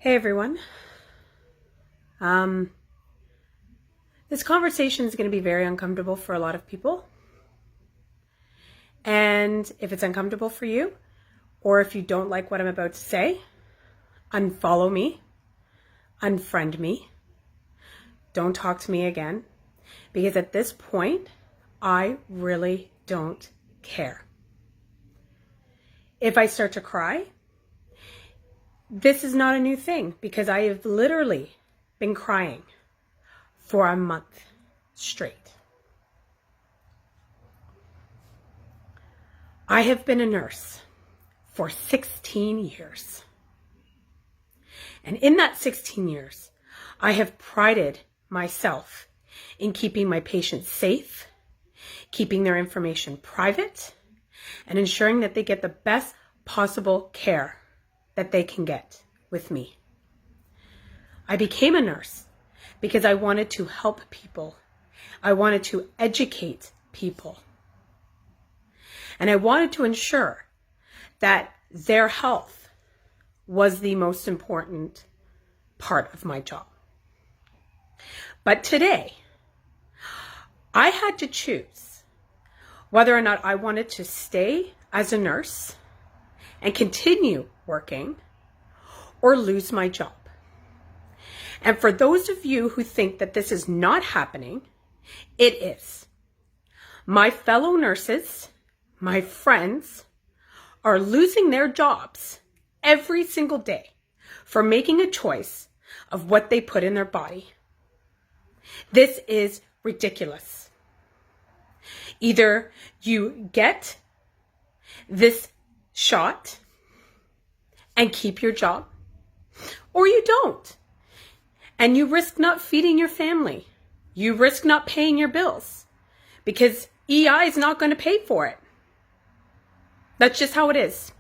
Hey everyone. This conversation is going to be very uncomfortable for a lot of people. And if it's uncomfortable for you, or if you don't like what I'm about to say, unfollow me, unfriend me, don't talk to me again, because at this point, I really don't care. If I start to cry, this is not a new thing, because I have literally been crying for a month straight. I have been a nurse for 16 years. And in that 16 years, I have prided myself in keeping my patients safe, keeping their information private, and ensuring that they get the best possible care that they can get with me. I became a nurse because I wanted to help people. I wanted to educate people. And I wanted to ensure that their health was the most important part of my job. But today, I had to choose whether or not I wanted to stay as a nurse and continue working or lose my job. And for those of you who think that this is not happening, it is. My fellow nurses, my friends, are losing their jobs every single day for making a choice of what they put in their body. This is ridiculous. Either you get this shot and keep your job, or you don't. And you risk not feeding your family. You risk not paying your bills because EI is not going to pay for it. That's just how it is.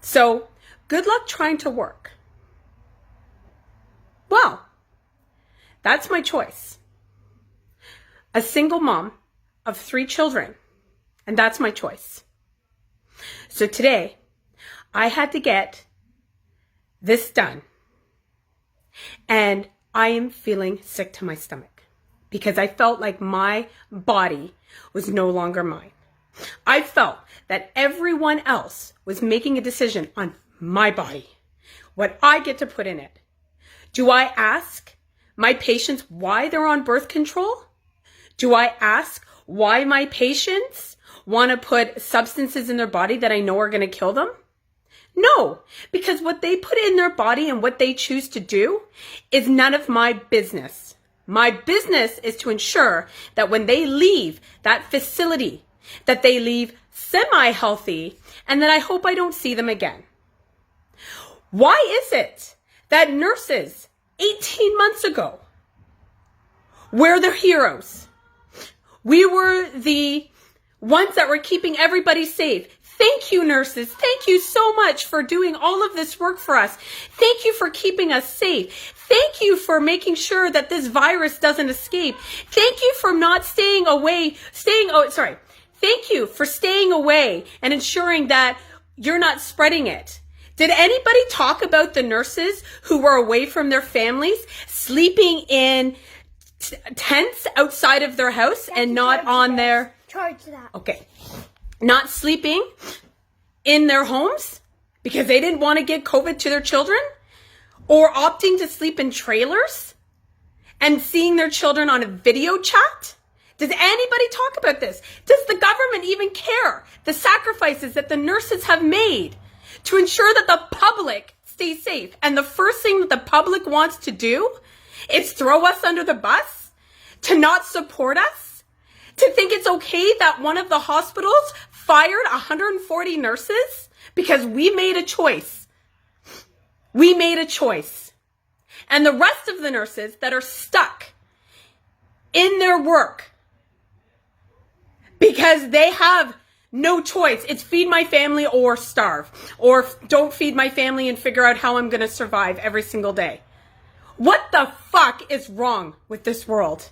So good luck trying to work. Well, that's my choice. A single mom of 3 children, and that's my choice. So today, I had to get this done. And I am feeling sick to my stomach because I felt like my body was no longer mine. I felt that everyone else was making a decision on my body, what I get to put in it. Do I ask my patients why they're on birth control? Do I ask why my patients want to put substances in their body that I know are going to kill them? No, because what they put in their body and what they choose to do is none of my business. My business is to ensure that when they leave that facility, that they leave semi-healthy and that I hope I don't see them again. Why is it that nurses 18 months ago were the heroes? We were the ones that were keeping everybody safe. Thank you, nurses. Thank you so much for doing all of this work for us. Thank you for keeping us safe. Thank you for making sure that this virus doesn't escape. Thank you for not staying away, Thank you for staying away and ensuring that you're not spreading it. Did anybody talk about the nurses who were away from their families, sleeping in tents outside of their house and not on their... Charge that. Okay. Not sleeping in their homes because they didn't want to get COVID to their children, or opting to sleep in trailers and seeing their children on a video chat? Does anybody talk about this? Does the government even care the sacrifices that the nurses have made to ensure that the public stays safe? And the first thing that the public wants to do is throw us under the bus, to not support us, to think it's okay that one of the hospitals fired 140 nurses because we made a choice. We made a choice. And the rest of the nurses that are stuck in their work because they have no choice. It's feed my family or starve, or don't feed my family and figure out how I'm going to survive every single day. What the fuck is wrong with this world?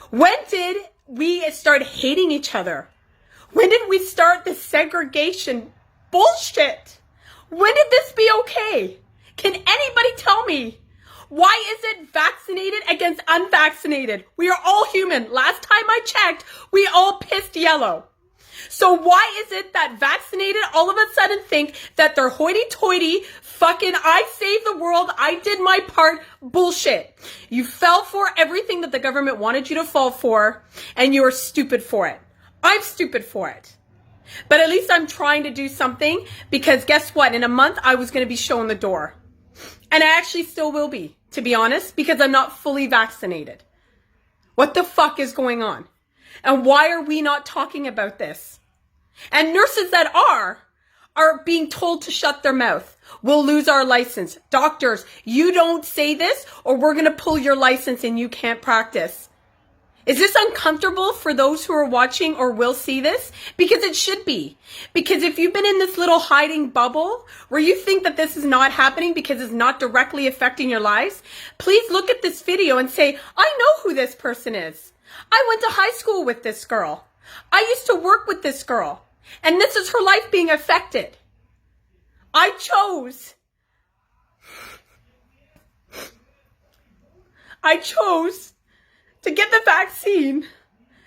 When did we start hating each other? When did we start the segregation bullshit? When did this be okay? Can anybody tell me? Why is it vaccinated against unvaccinated? We are all human. Last time I checked, we all pissed yellow. So why is it that vaccinated all of a sudden think that they're hoity-toity, fucking I saved the world, I did my part, bullshit. You fell for everything that the government wanted you to fall for, and you are stupid for it. I'm stupid for it. But at least I'm trying to do something, because guess what? In a month, I was going to be shown the door. And I actually still will be, to be honest, because I'm not fully vaccinated. What the fuck is going on? And why are we not talking about this? And nurses that are being told to shut their mouth. We'll lose our license. Doctors, you don't say this or we're going to pull your license and you can't practice. Is this uncomfortable for those who are watching or will see this? Because it should be. Because if you've been in this little hiding bubble where you think that this is not happening because it's not directly affecting your lives, please look at this video and say, I know who this person is. I went to high school with this girl. I used to work with this girl. And this is her life being affected. I chose to get the vaccine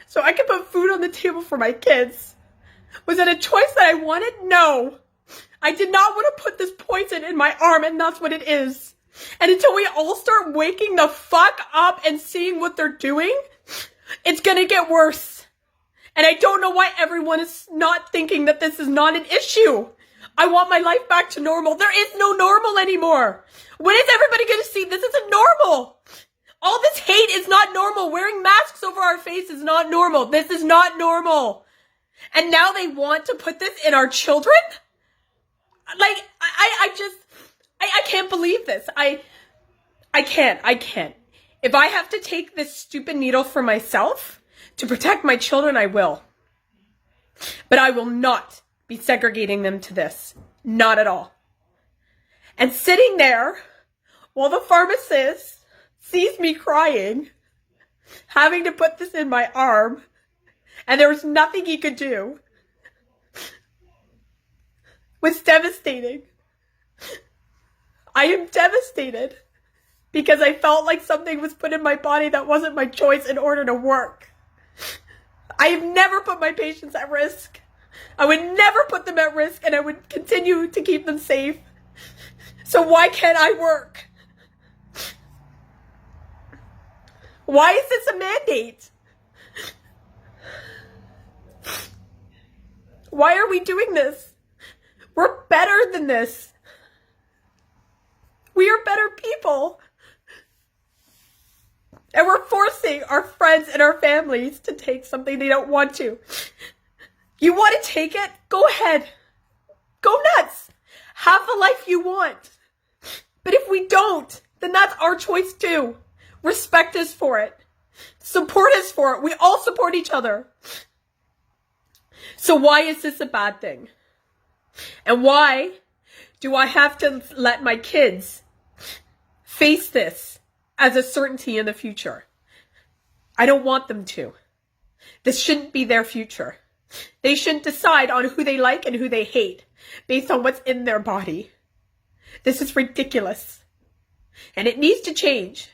so I could put food on the table for my kids. Was it a choice that I wanted? No. I did not want to put this poison in my arm, and that's what it is. And until we all start waking the fuck up and seeing what they're doing, it's going to get worse. And I don't know why everyone is not thinking that this is not an issue. I want my life back to normal. There is no normal anymore. When is everybody going to see this isn't normal? All this hate is not normal. Wearing masks over our face is not normal. This is not normal. And now they want to put this in our children? Like, I can't believe this. I can't. If I have to take this stupid needle for myself to protect my children, I will. But I will not be segregating them to this. Not at all. And sitting there while the pharmacist sees me crying, having to put this in my arm, and there was nothing he could do, was devastating. I am devastated because I felt like something was put in my body that wasn't my choice in order to work. I have never put my patients at risk. I would never put them at risk, and I would continue to keep them safe. So why can't I work? Why is this a mandate? Why are we doing this? We're better than this. We are better people. And we're forcing our friends and our families to take something they don't want to. You want to take it? Go ahead. Go nuts. Have the life you want. But if we don't, then that's our choice too. Respect us for it. Support us for it. We all support each other. So why is this a bad thing? And why do I have to let my kids face this as a certainty in the future? I don't want them to. This shouldn't be their future. They shouldn't decide on who they like and who they hate based on what's in their body. This is ridiculous. And it needs to change.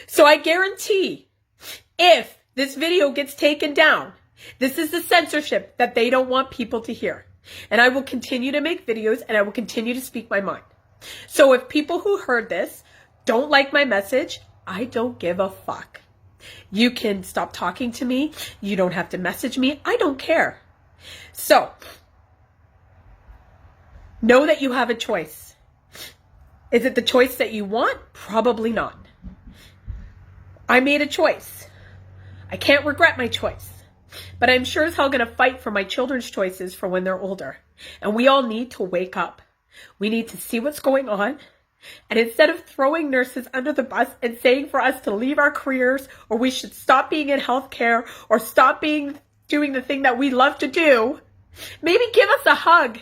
So I guarantee if this video gets taken down, this is the censorship that they don't want people to hear. And I will continue to make videos and I will continue to speak my mind. So if people who heard this don't like my message, I don't give a fuck. You can stop talking to me. You don't have to message me. I don't care. So, know that you have a choice. Is it the choice that you want? Probably not. I made a choice. I can't regret my choice. But I'm sure as hell going to fight for my children's choices for when they're older. And we all need to wake up. We need to see what's going on. And instead of throwing nurses under the bus and saying for us to leave our careers, or we should stop being in healthcare, or stop doing the thing that we love to do, maybe give us a hug.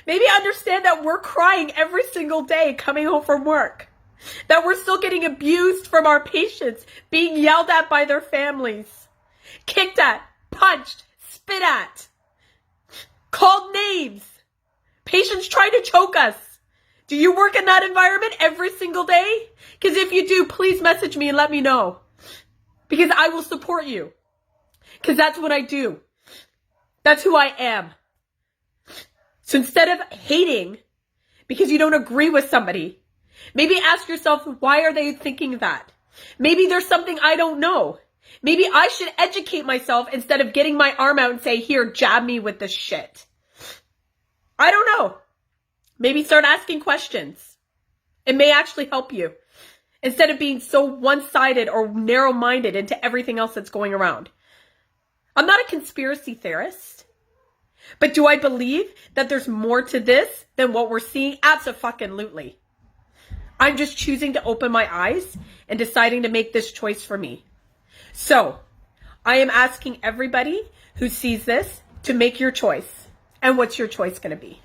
Maybe understand that we're crying every single day coming home from work. That we're still getting abused from our patients, being yelled at by their families, kicked at, punched, spit at, called names. Patients trying to choke us Do you work in that environment every single day? Because if you do, please message me and let me know. Because I will support you. Because that's what I do. That's who I am. So instead of hating because you don't agree with somebody, maybe ask yourself, why are they thinking that? Maybe there's something I don't know. Maybe I should educate myself instead of getting my arm out and say, here, jab me with this shit. I don't know. Maybe start asking questions. It may actually help you instead of being so one-sided or narrow-minded into everything else that's going around. I'm not a conspiracy theorist, but do I believe that there's more to this than what we're seeing? Abso-fucking-lutely. I'm just choosing to open my eyes and deciding to make this choice for me. So, I am asking everybody who sees this to make your choice. And what's your choice going to be?